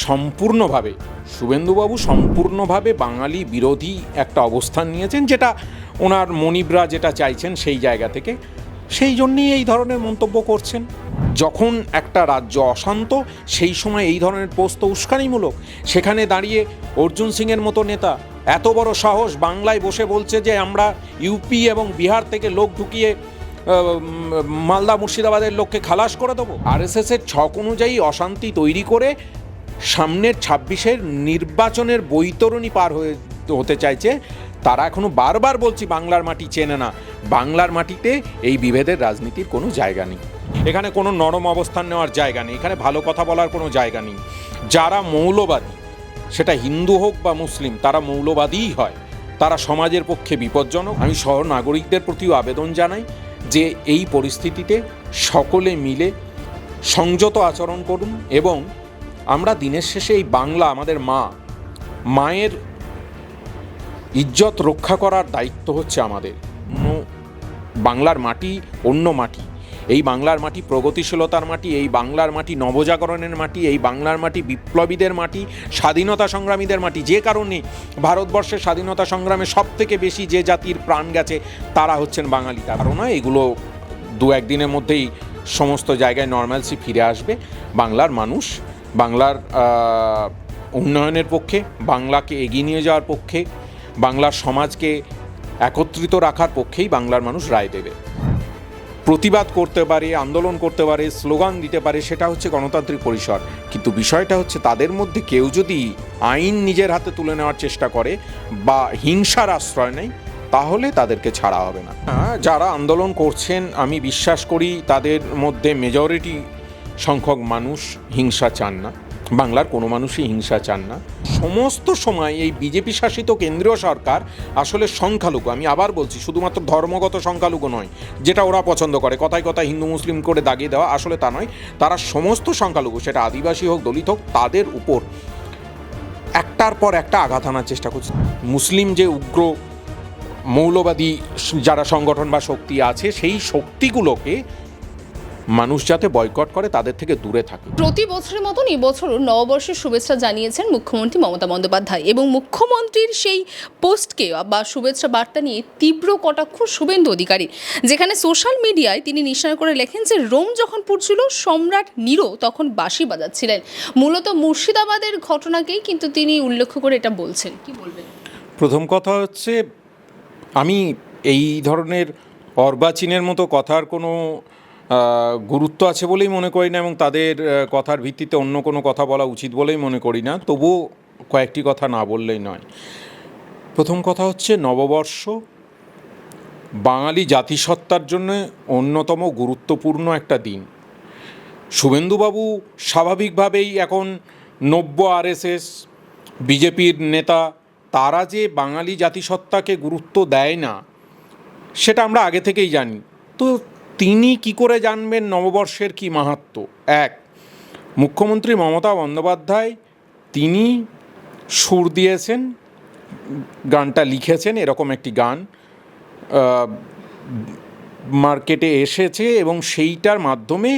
সম্পূর্ণভাবে শুভেন্দুবাবু সম্পূর্ণভাবে বাঙালি বিরোধী একটা অবস্থান নিয়েছেন, যেটা ওনার মনিবরা যেটা চাইছেন সেই জায়গা থেকে, সেই জন্যই এই ধরনের মন্তব্য করছেন। যখন একটা রাজ্য অশান্ত সেই সময় এই ধরনের পোস্ট উস্কানিমূলক। সেখানে দাঁড়িয়ে অর্জুন সিংয়ের মতো নেতা এত বড় সাহস, বাংলায় বসে বলছে যে আমরা ইউপি এবং বিহার থেকে লোক ঢুকিয়ে মালদা মুর্শিদাবাদের লোককে খালাস করে দেবো। আরএসএসের ছক অনুযায়ী অশান্তি তৈরি করে সামনের ২৬-এর নির্বাচনের বৈতরণী পার হতে চাইছে। তারা এখনও বারবার বলছি বাংলার মাটি চেনে না। বাংলার মাটিতে এই বিভেদের রাজনীতির কোনো জায়গা নেই, এখানে কোনো নরম অবস্থান নেওয়ার জায়গা নেই, এখানে ভালো কথা বলার কোনো জায়গা নেই। যারা মৌলবাদী, সেটা হিন্দু হোক বা মুসলিম, তারা মৌলবাদীই হয়, তারা সমাজের পক্ষে বিপজ্জনক। আমি শহর নাগরিকদের প্রতিও আবেদন জানাই যে এই পরিস্থিতিতে সকলে মিলে সংযত আচরণ করুন এবং আমরা দিনের শেষে এই বাংলা, আমাদের মায়ের ইজ্জত রক্ষা করার দায়িত্ব হচ্ছে আমাদের। বাংলার মাটি অন্য মাটি, এই বাংলার মাটি প্রগতিশীলতার মাটি, এই বাংলার মাটি নবজাগরণের মাটি, এই বাংলার মাটি বিপ্লবীদের মাটি, স্বাধীনতা সংগ্রামীদের মাটি। যে কারণে ভারতবর্ষের স্বাধীনতা সংগ্রামে সব থেকে বেশি যে জাতির প্রাণ গেছে তারা হচ্ছেন বাঙালি। তার কারণ এগুলো দু একদিনের মধ্যেই সমস্ত জায়গায় নর্মালসি ফিরে আসবে। বাংলার মানুষ বাংলার উন্নয়নের পক্ষে, বাংলাকে এগিয়ে নিয়ে যাওয়ার পক্ষে, বাংলার সমাজকে একত্রিত রাখার পক্ষেই বাংলার মানুষ রায় দেবে। প্রতিবাদ করতে পারে, আন্দোলন করতে পারে, স্লোগান দিতে পারে, সেটা হচ্ছে গণতান্ত্রিক পরিসর। কিন্তু বিষয়টা হচ্ছে তাদের মধ্যে কেউ যদি আইন নিজের হাতে তুলে নেওয়ার চেষ্টা করে বা হিংসার আশ্রয় নেয়, তাহলে তাদেরকে ছাড়া হবে না। যারা আন্দোলন করছেন, আমি বিশ্বাস করি তাদের মধ্যে মেজরিটি সংখ্যক মানুষ হিংসা চান না। বাংলার কোনো মানুষই হিংসা চান না। সমস্ত সময় এই বিজেপি শাসিত কেন্দ্রীয় সরকার আসলে সংখ্যালঘু, আমি আবার বলছি, শুধুমাত্র ধর্মগত সংখ্যালঘু নয়, যেটা ওরা পছন্দ করে কথায় কথায় হিন্দু মুসলিম করে দাগিয়ে দেওয়া, আসলে তা নয়। তারা সমস্ত সংখ্যালঘু, সেটা আদিবাসী হোক দলিত হোক, তাদের উপর একটার পর একটা আঘাত আনার চেষ্টা করছে। মুসলিম যে উগ্র মৌলবাদী যারা সংগঠন বা শক্তি আছে, সেই শক্তিগুলোকে মানুষ যাতে বয়কট করে, তাদের থেকে দূরে থাকে। প্রতি বছরের মতন এবছরও নববর্ষের শুভেচ্ছা জানিয়েছেন মুখ্যমন্ত্রী মমতা বন্দ্যোপাধ্যায় এবং মুখ্যমন্ত্রীর সেই পোস্টকে বা শুভেচ্ছা বার্তা নিয়ে তীব্র কটাক্ষ শুভেন্দু অধিকারী, যেখানে সোশ্যাল মিডিয়ায় তিনি নিশানা করে লেখেন যে রোম যখন পুড়ছিল সম্রাট নিরো তখন বাঁশি বাজাচ্ছিলেন। মূলত মুর্শিদাবাদের ঘটনাকেই কিন্তু তিনি উল্লেখ করে এটা বলছেন। কি বলবেন? প্রথম কথা হচ্ছে, আমি এই ধরনের অর্বাচীনের মতো কথার কোনো গুরুত্ব আছে বলেই মনে করি না এবং তাদের কথার ভিত্তিতে অন্য কোনো কথা বলা উচিত বলেই মনে করি না। তবুও কয়েকটি কথা না বললেই নয়। প্রথম কথা হচ্ছে, নববর্ষ বাঙালি জাতিসত্তার জন্য অন্যতম গুরুত্বপূর্ণ একটা দিন। শুভেন্দুবাবু স্বাভাবিকভাবেই এখন নব্য আরএসএস বিজেপির নেতা, তারা যে বাঙালি জাতিসত্তাকে গুরুত্ব দেয় না সেটা আমরা আগে থেকেই জানি। তো তিনি কি করে জানবেন নববর্ষের কি মাহাত্ম্য? এক, মুখ্যমন্ত্রী মমতা বন্দ্যোপাধ্যায় তিনি সুর দিয়েছেন, গানটা লিখেছেন, এরকম একটি গান মার্কেটে এসেছে এবং সেইটার মাধ্যমে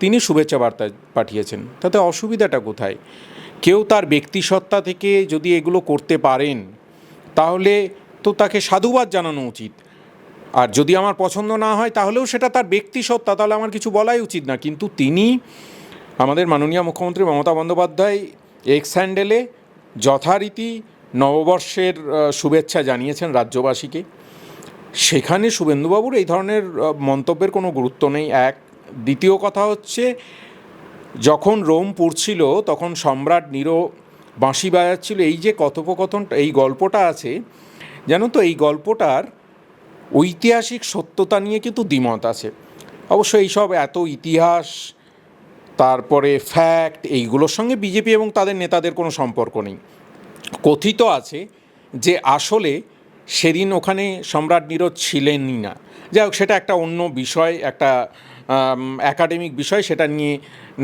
তিনি শুভেচ্ছা বার্তা পাঠিয়েছেন। তাতে অসুবিধাটা কোথায়? কেউ তার ব্যক্তিসত্তা থেকে যদি এগুলো করতে পারেন তাহলে তো তাকে সাধুবাদ জানানো উচিত। আর যদি আমার পছন্দ না হয় তাহলেও সেটা তার ব্যক্তিসত্তা, তাহলে আমার কিছু বলাই উচিত না। কিন্তু তিনি, আমাদের মাননীয় মুখ্যমন্ত্রী মমতা বন্দ্যোপাধ্যায় এক্স হ্যান্ডেলে যথারীতি নববর্ষের শুভেচ্ছা জানিয়েছেন রাজ্যবাসীকে। সেখানে শুভেন্দুবাবুর এই ধরনের মন্তব্যের কোনো গুরুত্ব নেই। এক, দ্বিতীয় কথা হচ্ছে, যখন রোম পুড়ছিল তখন সম্রাট নিরো বাঁশি বাজাচ্ছিল, এই যে কথোপকথন, এই গল্পটা আছে, জানো তো, এই গল্পটার ঐতিহাসিক সত্যতা নিয়ে কিন্তু দ্বিমত আছে। অবশ্য এইসব এত ইতিহাস, তারপরে ফ্যাক্ট, এইগুলোর সঙ্গে বিজেপি এবং তাদের নেতাদের কোনো সম্পর্ক নেই। কথিত আছে যে আসলে সেদিন ওখানে সম্রাট নিরো ছিলেনই না। যাই হোক, সেটা একটা অন্য বিষয়, একটা একাডেমিক বিষয়, সেটা নিয়ে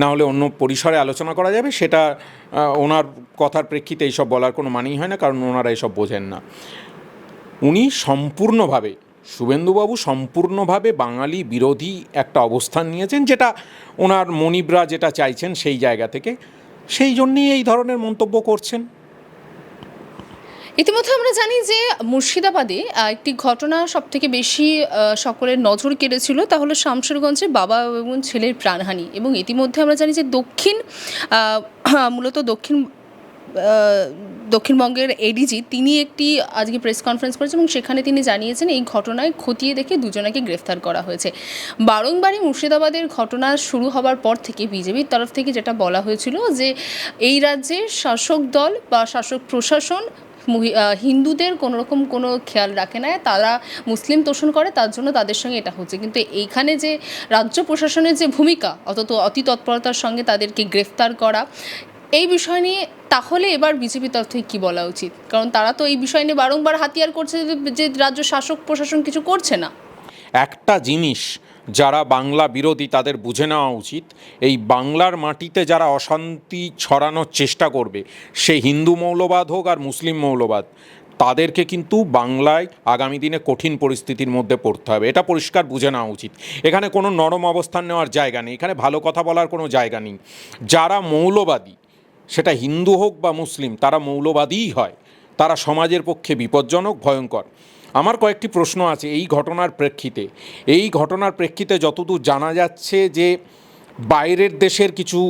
না হলে অন্য পরিসরে আলোচনা করা যাবে। সেটা ওনার কথার প্রেক্ষিতে এইসব বলার কোনো মানেই হয় না, কারণ ওনারা এইসব বোঝেন না। উনি সম্পূর্ণভাবে, শুভেন্দুবাবু সম্পূর্ণভাবে বাঙালি বিরোধী একটা অবস্থান নিয়েছেন, যেটা ওনার মনিবরা যেটা চাইছেন সেই জায়গা থেকে। সেই জন্যই এই ধরনের মন্তব্য করছেন। ইতিমধ্যে আমরা জানি যে মুর্শিদাবাদে একটি ঘটনা সব থেকে বেশি সকলের নজর কেড়েছিল, তা হলো শামশেরগঞ্জে বাবা এবং ছেলের প্রাণহানি। এবং ইতিমধ্যে আমরা জানি যে মূলত দক্ষিণবঙ্গের এডিজি তিনি একটি আজকে প্রেস কনফারেন্স করেছেন এবং সেখানে তিনি জানিয়েছেন এই ঘটনায় খতিয়ে দেখে দুজনকে গ্রেফতার করা হয়েছে। বারংবারই মুর্শিদাবাদের ঘটনা শুরু হবার পর থেকে বিজেপির তরফ থেকে যেটা বলা হয়েছিল যে এই রাজ্যের শাসক দল বা শাসক প্রশাসন হিন্দুদের কোনোরকম কোনো খেয়াল রাখে না, তারা মুসলিম তোষণ করে, তার জন্য তাদের সঙ্গে এটা হচ্ছে। কিন্তু এইখানে যে রাজ্য প্রশাসনের যে ভূমিকা অতি তৎপরতার সঙ্গে তাদেরকে গ্রেফতার করা, এই বিষয় নিয়ে তাহলে এবার বিজেপির তরফ থেকে কী বলা উচিত? কারণ তারা তো এই বিষয় নিয়ে বারংবার হাতিয়ার করছে যে রাজ্য শাসক প্রশাসন কিছু করছে না। একটা জিনিস যারা বাংলা বিরোধী তাদের বুঝে নেওয়া উচিত, এই বাংলার মাটিতে যারা অশান্তি ছড়ানোর চেষ্টা করবে, সে হিন্দু মৌলবাদ হোক আর মুসলিম মৌলবাদ, তাদেরকে কিন্তু বাংলায় আগামী দিনে কঠিন পরিস্থিতির মধ্যে পড়তে হবে। এটা পরিষ্কার বুঝে নেওয়া উচিত। এখানে কোনো নরম অবস্থান নেওয়ার জায়গা নেই, এখানে ভালো কথা বলার কোনো জায়গা নেই। যারা মৌলবাদী, সেটা হিন্দু হোক বা মুসলিম, তারা মৌলবাদীই হয়, তারা সমাজের পক্ষে বিপজ্জনক, ভয়ঙ্কর। আমার কয়েকটি প্রশ্ন আছে এই ঘটনার প্রেক্ষিতে যতদূর জানা যাচ্ছে যে বাইরের দেশের কিছু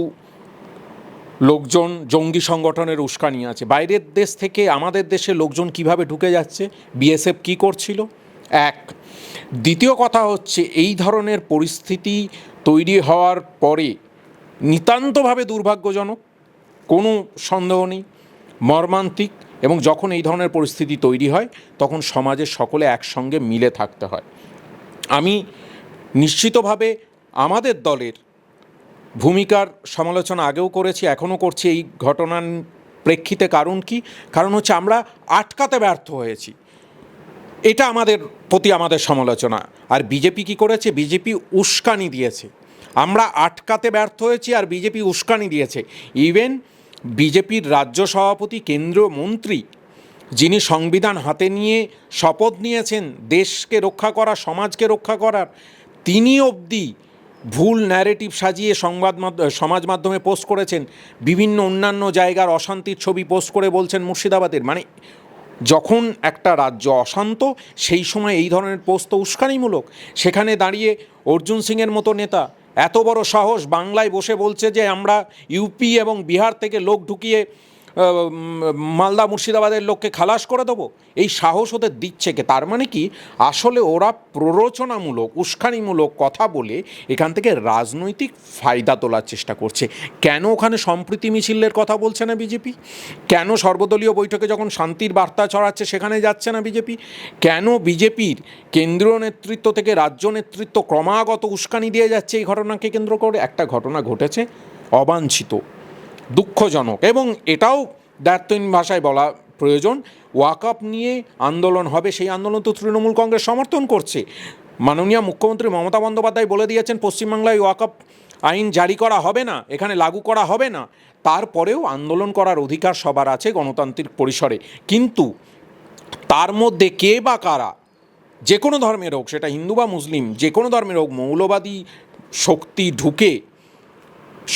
লোকজন জঙ্গি সংগঠনের উস্কানি আছে। বাইরের দেশ থেকে আমাদের দেশে লোকজন কিভাবে ঢুকে যাচ্ছে, বিএসএফ কী করছিল, এক। দ্বিতীয় কথা হচ্ছে, এই ধরনের পরিস্থিতি তৈরি হওয়ার পরে নিতান্তভাবে দুর্ভাগ্যজনক, কোনো সন্দেহ নেই, মর্মান্তিক। এবং যখন এই ধরনের পরিস্থিতি তৈরি হয় তখন সমাজের সকলে একসঙ্গে মিলে থাকতে হয়। আমি নিশ্চিতভাবে আমাদের দলের ভূমিকার সমালোচনা আগেও করেছি, এখনও করছি এই ঘটনার প্রেক্ষিতে। কারণ হচ্ছে আমরা আটকাতে ব্যর্থ হয়েছি, এটা আমাদের প্রতি আমাদের সমালোচনা। আর বিজেপি কী করেছে? বিজেপি উস্কানি দিয়েছে। আমরা আটকাতে ব্যর্থ হয়েছি আর বিজেপি উস্কানি দিয়েছে। ইভেন বিজেপির রাজ্য সভাপতি, কেন্দ্রীয় মন্ত্রী, যিনি সংবিধান হাতে নিয়ে শপথ নিয়েছেন দেশকে রক্ষা করা, সমাজকে রক্ষা করার, তিনি অবধি ভুল ন্যারেটিভ সাজিয়ে সমাজ মাধ্যমে পোস্ট করেছেন। বিভিন্ন অন্যান্য জায়গার অশান্তির ছবি পোস্ট করে বলছেন মুর্শিদাবাদের। মানে যখন একটা রাজ্য অশান্ত, সেই সময় এই ধরনের পোস্ট তো উস্কানিমূলক। সেখানে দাঁড়িয়ে অর্জুন সিংয়ের মতো নেতা এত বড় সাহস, বাংলায় বসে বলছে যে আমরা ইউপি এবং বিহার থেকে লোক ঢুকিয়ে মালদা মুর্শিদাবাদের লোককে খালাস করে দেবো। এই সাহস ওদের দিচ্ছে কে? তার মানে কি, আসলে ওরা প্ররোচনামূলক, উস্কানিমূলক কথা বলে এখান থেকে রাজনৈতিক ফায়দা তোলার চেষ্টা করছে। কেন ওখানে সম্প্রীতি মিছিলের কথা বলছে না বিজেপি? কেন সর্বদলীয় বৈঠকে যখন শান্তির বার্তা ছড়াচ্ছে সেখানে যাচ্ছে না বিজেপি? কেন বিজেপির কেন্দ্রীয় নেতৃত্ব থেকে রাজ্য নেতৃত্ব ক্রমাগত উস্কানি দিয়ে যাচ্ছে এই ঘটনাকে কেন্দ্র করে? একটা ঘটনা ঘটেছে অবাঞ্ছিত, দুঃখজনক, এবং এটাও দায়িত্বহীন ভাষায় বলা প্রয়োজন। ওয়াকআপ নিয়ে আন্দোলন হবে, সেই আন্দোলন তো তৃণমূল কংগ্রেস সমর্থন করছে। মাননীয় মুখ্যমন্ত্রী মমতা বন্দ্যোপাধ্যায় বলে দিয়েছেন পশ্চিমবাংলায় ওয়াকআপ আইন জারি করা হবে না, এখানে লাগু করা হবে না। তারপরেও আন্দোলন করার অধিকার সবার আছে গণতান্ত্রিক পরিসরে। কিন্তু তার মধ্যে কে বা কারা, যে কোনো ধর্মের হোক, সেটা হিন্দু বা মুসলিম, যে কোনো ধর্মের হোক, মৌলবাদী শক্তি ঢুকে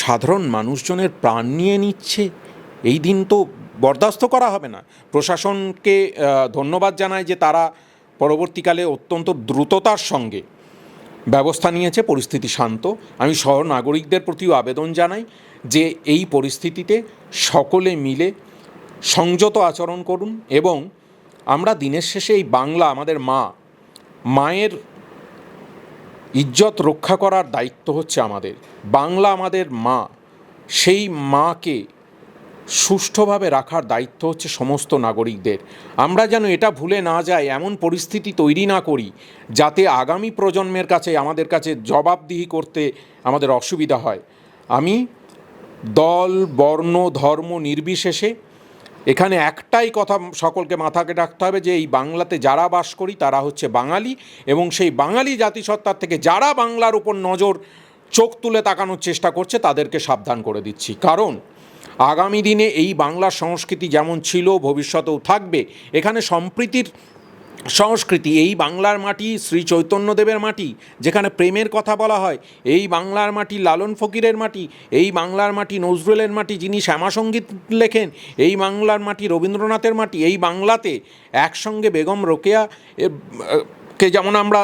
সাধারণ মানুষজনের প্রাণ নিয়ে নিচ্ছে, এই দিন তো বরদাস্ত করা হবে না। প্রশাসনকে ধন্যবাদ জানাই যে তারা পরবর্তীকালে অত্যন্ত দ্রুততার সঙ্গে ব্যবস্থা নিয়েছে, পরিস্থিতি শান্ত। আমি শহর নাগরিকদের প্রতিও আবেদন জানাই যে এই পরিস্থিতিতে সকলে মিলে সংযত আচরণ করুন। এবং আমরা দিনের শেষে এই বাংলা, আমাদের মায়ের ইজ্জত রক্ষা করার দায়িত্ব হচ্ছে আমাদের। বাংলা আমাদের মা, সেই মাকে সুষ্ঠুভাবে রাখার দায়িত্ব হচ্ছে সমস্ত নাগরিকদের। আমরা যেন এটা ভুলে না যাই, এমন পরিস্থিতি তৈরি না করি যাতে আগামী প্রজন্মের কাছে, আমাদের কাছে জবাবদিহি করতে আমাদের অসুবিধা হয়। আমি দল, বর্ণ, ধর্ম নির্বিশেষে এখানে একটাই কথা সকলকে মাথাকে রাখতে হবে যে এই বাংলাতে যারা বাস করি তারা হচ্ছে বাঙালি, এবং সেই বাঙালি জাতিসত্তার থেকে যারা বাংলার উপর চোখ তুলে তাকানোর চেষ্টা করছে তাদেরকে সাবধান করে দিচ্ছি। কারণ আগামী দিনে এই বাংলার সংস্কৃতি যেমন ছিল ভবিষ্যতেও থাকবে। এখানে সম্প্রীতির সংস্কৃতি, এই বাংলার মাটি শ্রী চৈতন্যদেবের মাটি, যেখানে প্রেমের কথা বলা হয়, এই বাংলার মাটি লালন ফকিরের মাটি, এই বাংলার মাটি নজরুলের মাটি যিনি শ্যামাসঙ্গীত লেখেন, এই বাংলার মাটি রবীন্দ্রনাথের মাটি, এই বাংলাতে একসঙ্গে বেগম রোকেয়া কে যেমন আমরা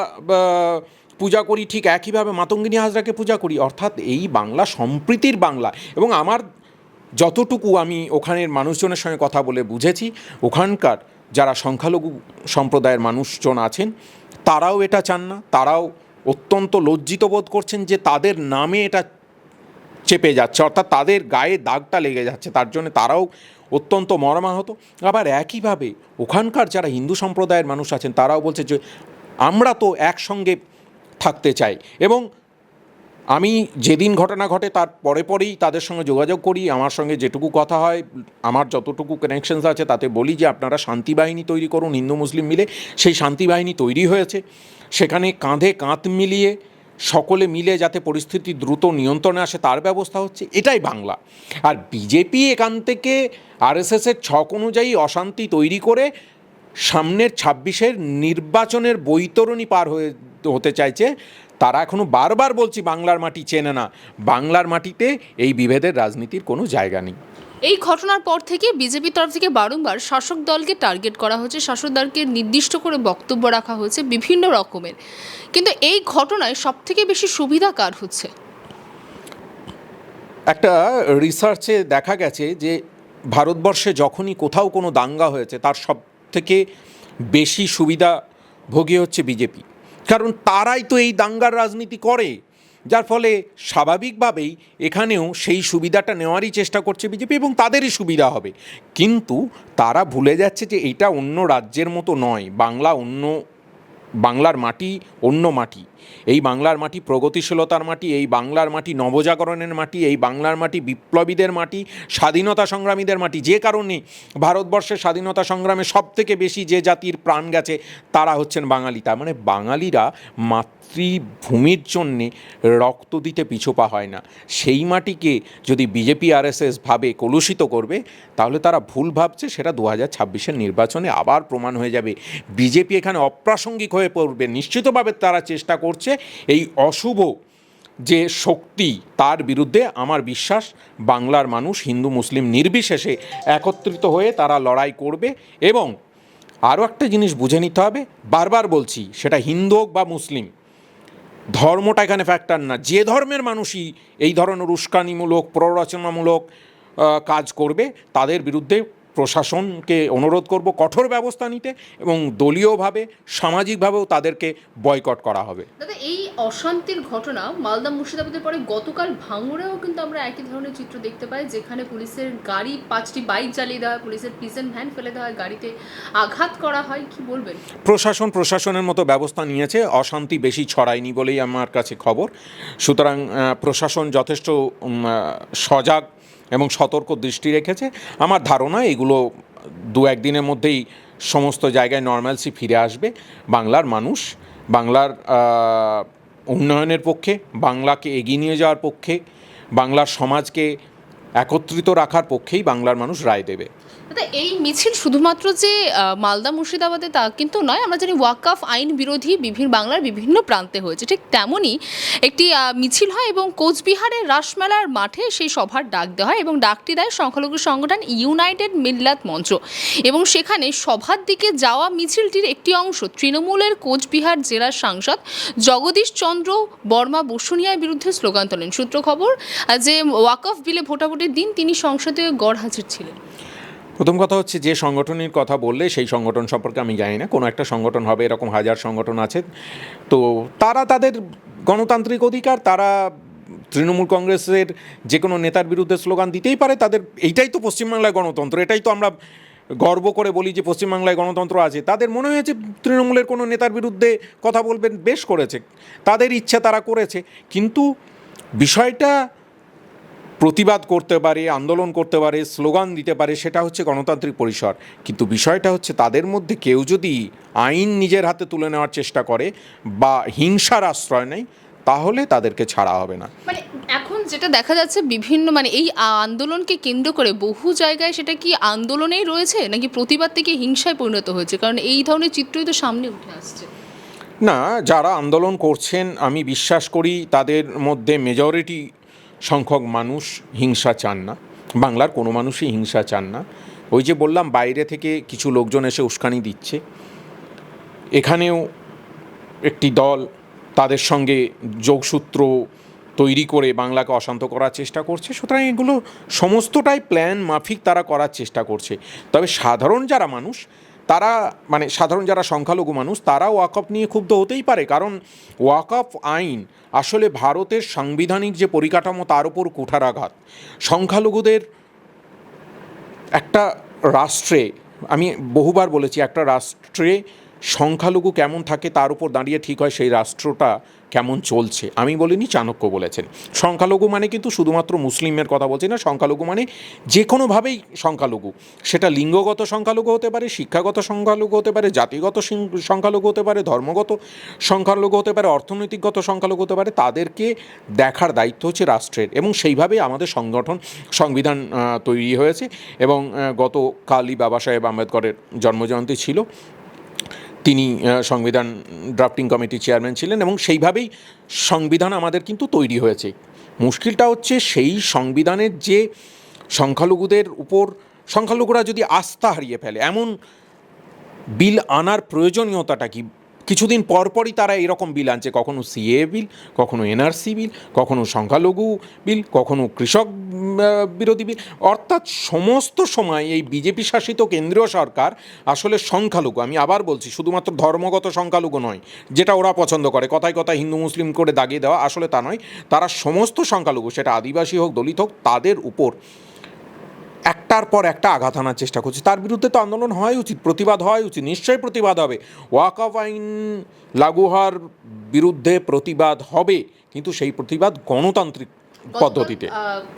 পূজা করি, ঠিক একইভাবে মাতঙ্গিনী হাজরাকে পূজা করি। অর্থাৎ এই বাংলা সম্প্রীতির বাংলা। এবং আমার যতটুকু আমি ওখানের মানুষজনের সঙ্গে কথা বলে বুঝেছি, ওখানকার যারা সংখ্যালঘু সম্প্রদায়ের মানুষজন আছেন তারাও এটা চান না। তারাও অত্যন্ত লজ্জিত বোধ করছেন যে তাদের নামে এটা চেপে যাচ্ছে, অর্থাৎ তাদের গায়ে দাগটা লেগে যাচ্ছে, তার জন্য তারাও অত্যন্ত মর্মাহত। আবার একইভাবে ওখানকার যারা হিন্দু সম্প্রদায়ের মানুষ আছেন তারাও বলছে যে আমরা তো একসঙ্গে থাকতে চাই। এবং আমি যেদিন ঘটনা ঘটে তার পরেই তাদের সঙ্গে যোগাযোগ করি, আমার সঙ্গে যেটুকু কথা হয়, আমার যতটুকু কানেকশনস আছে তাতে বলি যে আপনারা শান্তি বাহিনী তৈরি করুন হিন্দু মুসলিম মিলে। সেই শান্তি বাহিনী তৈরি হয়েছে, সেখানে কাঁধে কাঁধ মিলিয়ে সকলে মিলে যাতে পরিস্থিতি দ্রুত নিয়ন্ত্রণে আসে তার ব্যবস্থা হচ্ছে। এটাই বাংলা। আর বিজেপি এখান থেকে আরএসএসের ছক অনুযায়ী অশান্তি তৈরি করে সামনের 26-এর নির্বাচনের বৈতরণী পার হতে চাইছে। তারা এখনও বারবার বলছি বাংলার মাটি চেনে না। বাংলার মাটিতে এই বিভেদের রাজনীতির কোনো জায়গা নেই। এই ঘটনার পর থেকে বিজেপির তরফ থেকে বারংবার শাসক দলকে টার্গেট করা হয়েছে, শাসক দলকে নির্দিষ্ট করে বক্তব্য রাখা হয়েছে বিভিন্ন রকমের। কিন্তু এই ঘটনায় সবথেকে বেশি সুবিধা কার হচ্ছে? একটা রিসার্চে দেখা গেছে যে ভারতবর্ষে যখনই কোথাও কোনো দাঙ্গা হয়েছে তার সব থেকে বেশি সুবিধাভোগী হচ্ছে বিজেপি। কারণ তারাই তো এই দাঙ্গার রাজনীতি করে, যার ফলে স্বাভাবিকভাবেই এখানেও সেই সুবিধাটা নেওয়ারই চেষ্টা করছে বিজেপি এবং তাদেরই সুবিধা হবে। কিন্তু তারা ভুলে যাচ্ছে যে এটা অন্য রাজ্যের মতো নয়। বাংলার মাটি অন্য মাটি। এই বাংলার মাটি প্রগতিশীলতার মাটি, এই বাংলার মাটি নবজাগরণের মাটি, এই বাংলার মাটি বিপ্লবীদের মাটি, স্বাধীনতা সংগ্রামীদের মাটি। যে কারণে ভারতবর্ষের স্বাধীনতা সংগ্রামে সবথেকে বেশি যে জাতির প্রাণ গেছে তারা হচ্ছেন বাঙালি। তার মানে বাঙালিরা মাতৃভূমির জন্যে রক্ত দিতে পিছপা হয় না। সেই মাটিকে যদি বিজেপি আরএসএস ভাবে কলুষিত করবে তাহলে তারা ভুল ভাবছে। সেটা 2026-এর নির্বাচনে আবার প্রমাণ হয়ে যাবে। বিজেপি এখানে অপ্রাসঙ্গিক হয়ে পড়বে। নিশ্চিতভাবে তারা চেষ্টা করছে এই অশুভ যে শক্তি তার বিরুদ্ধে। আমার বিশ্বাস বাংলার মানুষ হিন্দু মুসলিম নির্বিশেষে একত্রিত হয়ে তারা লড়াই করবে। এবং আরও একটা জিনিস বুঝে নিতে হবে, বারবার বলছি, সেটা হিন্দু হোক বা মুসলিম, ধর্মটা এখানে ফ্যাক্টর না। যে ধর্মের মানুষই এই ধরনের উস্কানিমূলক প্ররোচনামূলক কাজ করবে তাদের বিরুদ্ধে প্রশাসনকে অনুরোধ করব কঠোর ব্যবস্থা নিতে এবং দলীয়ভাবে সামাজিকভাবেও তাদেরকে বয়কট করা হবে। দাদা, এই অশান্তির ঘটনা মালদা মুর্শিদাবাদের পরে গতকাল ভাঙড়েও কিন্তু আমরা একই ধরনের চিত্র দেখতে পাই, যেখানে পুলিশের গাড়ি 5টি বাইক জ্বালিয়ে দেওয়া হয়, পুলিশের প্রিজন ভ্যান ফেলে দেওয়া হয়, গাড়িতে আঘাত করা হয়। কি বলবেন? প্রশাসনের মতো ব্যবস্থা নিয়েছে, অশান্তি বেশি ছড়ায়নি বলেই আমার কাছে খবর। সুতরাং প্রশাসন যথেষ্ট সজাগ এবং সতর্ক দৃষ্টি রেখেছে। আমার ধারণা এগুলো 2-1 দিনের মধ্যেই সমস্ত জায়গায় নর্মালসি ফিরে আসবে। বাংলার মানুষ বাংলার উন্নয়নের পক্ষে, বাংলাকে এগিয়ে নিয়ে যাওয়ার পক্ষে, বাংলার সমাজকে একত্রিত রাখার পক্ষেই বাংলার মানুষ রায় দেবে। দাদা, এই মিছিল শুধুমাত্র যে মালদা মুর্শিদাবাদে তা কিন্তু নয়। আমরা জানি ওয়াকফ আইন বিরোধী বাংলার বিভিন্ন প্রান্তে হয়েছে, ঠিক তেমনই একটি মিছিল হয় এবং কোচবিহারের রাসমেলার মাঠে সেই সভার ডাক দেওয়া হয় এবং ডাকটি দেয় সংখ্যালঘু সংগঠন ইউনাইটেড মিল্লাত মঞ্চ। এবং সেখানে সভার দিকে যাওয়া মিছিলটির একটি অংশ তৃণমূলের কোচবিহার জেলার সাংসদ জগদীশ চন্দ্র বর্মা বসুনিয়ার বিরুদ্ধে স্লোগান তোলেন। সূত্র খবর যে ওয়াকফ বিলে ভোটাভুটির দিন তিনি সংসদে গড় হাজির ছিলেন। প্রথম কথা হচ্ছে, যে সংগঠনের কথা বললে সেই সংগঠন সম্পর্কে আমি জানি না। কোনো একটা সংগঠন হবে, এরকম হাজার সংগঠন আছে। তো তারা তাদের গণতান্ত্রিক অধিকার, তারা তৃণমূল কংগ্রেসের যে কোনো নেতার বিরুদ্ধে স্লোগান দিতেই পারে। তাদের এইটাই তো পশ্চিমবাংলায় গণতন্ত্র, এটাই তো আমরা গর্ব করে বলি যে পশ্চিমবাংলায় গণতন্ত্র আছে। তাদের মনে হয়েছে তৃণমূলের কোনো নেতার বিরুদ্ধে কথা বলবেন, বেশ করেছে, তাদের ইচ্ছা তারা করেছে। কিন্তু বিষয়টা প্রতিবাদ করতে পারে, আন্দোলন করতে পারে, স্লোগান দিতে পারে, সেটা হচ্ছে গণতান্ত্রিক পরিসর। কিন্তু বিষয়টা হচ্ছে তাদের মধ্যে কেউ যদি আইন নিজের হাতে তুলে নেওয়ার চেষ্টা করে বা হিংসার আশ্রয় নেয় তাহলে তাদেরকে ছাড়া হবে না। মানে এখন যেটা দেখা যাচ্ছে বিভিন্ন মানে এই আন্দোলনকে কেন্দ্র করে বহু জায়গায় সেটা কি আন্দোলনেই রয়েছে নাকি প্রতিবাদ থেকে হিংসায় পরিণত হয়েছে, কারণ এই ধরনের চিত্রই তো সামনে উঠে আসছে। না, যারা আন্দোলন করছেন আমি বিশ্বাস করি তাদের মধ্যে মেজরিটি সংখ্যক মানুষ হিংসা চান না, বাংলার কোনো মানুষই হিংসা চান না। ওই যে বললাম বাইরে থেকে কিছু লোকজন এসে উস্কানি দিচ্ছে, এখানেও একটি দল তাদের সঙ্গে যোগসূত্র তৈরি করে বাংলাকে অশান্ত করার চেষ্টা করছে। সুতরাং এগুলো সমস্তটাই প্ল্যান মাফিক তারা করার চেষ্টা করছে। তবে সাধারণ যারা মানুষ তারা মানে সাধারণ যারা সংখ্যালঘু মানুষ তারা ওয়াকফ নিয়ে ক্ষুব্ধ হতেই পারে, কারণ ওয়াকফ আইন আসলে ভারতের সাংবিধানিক যে পরিকাঠামো তার উপর কুঠারাঘাত। সংখ্যালঘুদের একটা রাষ্ট্রে, আমি বহুবার বলেছি, একটা রাষ্ট্রে সংখ্যালঘু কেমন থাকে তার উপর দাঁড়িয়ে ঠিক হয় সেই রাষ্ট্রটা কেমন চলছে। আমি বলিনি, চাণক্য বলেছেন। সংখ্যালঘু মানে কিন্তু শুধুমাত্র মুসলিমের কথা বলছি না, সংখ্যালঘু মানে যে কোনোভাবেই সংখ্যালঘু, সেটা লিঙ্গগত সংখ্যালঘু হতে পারে, শিক্ষাগত সংখ্যালঘু হতে পারে, জাতিগত সংখ্যালঘু হতে পারে, ধর্মগত সংখ্যালঘু হতে পারে, অর্থনৈতিকগত সংখ্যালঘু হতে পারে। তাদেরকে দেখার দায়িত্ব হচ্ছে রাষ্ট্রের, এবং সেইভাবেই আমাদের সংবিধান তৈরি হয়েছে। এবং গতকালই বাবা সাহেব আম্বেদকরের জন্মজয়ন্তী ছিল, তিনি সংবিধান ড্রাফটিং কমিটির চেয়ারম্যান ছিলেন, এবং সেইভাবেই সংবিধান আমাদের কিন্তু তৈরি হয়েছে। মুশকিলটা হচ্ছে সেই সংবিধানের যে সংখ্যালঘুদের উপর সংখ্যালঘুরা যদি আস্থা হারিয়ে ফেলে, এমন বিল আনার প্রয়োজনীয়তাটা কি? কিছুদিন পরপরই তারা এরকম বিল আনছে, কখনো সিএ বিল, কখনো এনআরসি বিল, কখনো সংখ্যালঘু বিল, কখনো কৃষক বিরোধী বিল। অর্থাৎ সমস্ত সময় এই বিজেপি শাসিত কেন্দ্রীয় সরকার আসলে সংখ্যালঘু, আমি আবার বলছি, শুধুমাত্র ধর্মগত সংখ্যালঘু নয় যেটা ওরা পছন্দ করে, কথায় কথায় হিন্দু মুসলিম করে দাগিয়ে দেওয়া, আসলে তা নয়। তারা সমস্ত সংখ্যালঘু, সেটা আদিবাসী হোক দলিত হোক, তাদের উপর একটার পর একটা আঘাত আনার চেষ্টা করছে। তার বিরুদ্ধে তো আন্দোলন হওয়াই উচিত, প্রতিবাদ হওয়াই উচিত, নিশ্চয়ই প্রতিবাদ হবে। ওয়াকফ আইন লাগু হওয়ার বিরুদ্ধে প্রতিবাদ হবে, কিন্তু সেই প্রতিবাদ গণতান্ত্রিক পদ্ধতিতে।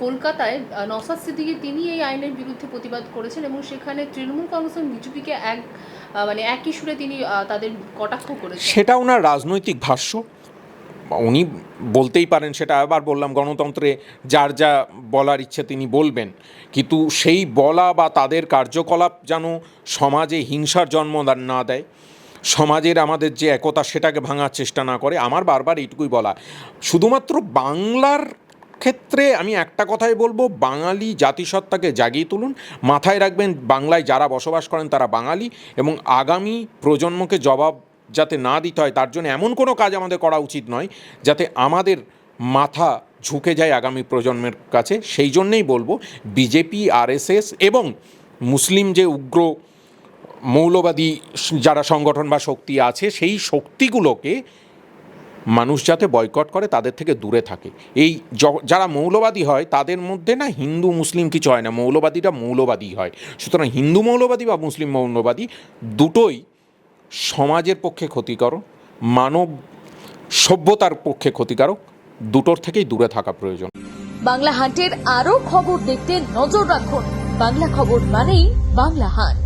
কলকাতায় নওশাদ সিদ্দিকী তিনি এই আইনের বিরুদ্ধে প্রতিবাদ করেছেন এবং সেখানে তৃণমূল কংগ্রেস এবং বিজেপিকে একই সুরে তিনি তাদের কটাক্ষ করেছেন। সেটা ওনার রাজনৈতিক ভাষ্য, উনি বলতেই পারেন। সেটা আবার বললাম, গণতন্ত্রে যার যা বলার ইচ্ছে তিনি বলবেন, কিন্তু সেই বলা বা তাদের কার্যকলাপ যেন সমাজে হিংসার জন্ম না দেয়, সমাজের আমাদের যে একতা সেটাকে ভাঙার চেষ্টা না করে। আমার বারবার এইটুকুই বলা, শুধুমাত্র বাংলার ক্ষেত্রে আমি একটা কথাই বলবো, বাঙালি জাতিসত্তাকে জাগিয়ে তুলুন, মাথায় রাখবেন বাংলায় যারা বসবাস করেন তারা বাঙালি, এবং আগামী প্রজন্মকে জবাব যাতে না দিতে হয় তার জন্য এমন কোনো কাজ আমাদের করা উচিত নয় যাতে আমাদের মাথা ঝুঁকে যায় আগামী প্রজন্মের কাছে। সেই জন্যেই বলবো বিজেপি, আরএসএস এবং মুসলিম যে উগ্র মৌলবাদী যারা সংগঠন বা শক্তি আছে, সেই শক্তিগুলোকে মানুষ যাতে বয়কট করে, তাদের থেকে দূরে থাকে। এই যারা মৌলবাদী হয় তাদের মধ্যে না হিন্দু মুসলিম কিছু হয় না, মৌলবাদীরা মৌলবাদী হয়। সুতরাং হিন্দু মৌলবাদী বা মুসলিম মৌলবাদী দুটোই সমাজের পক্ষে ক্ষতিকারক, মানব সভ্যতার পক্ষে ক্ষতিকারক, দুটোর থেকেই দূরে থাকা প্রয়োজন। বাংলা হাটের আরো খবর দেখতে নজর রাখুন। বাংলা খবর মানেই বাংলা হাট।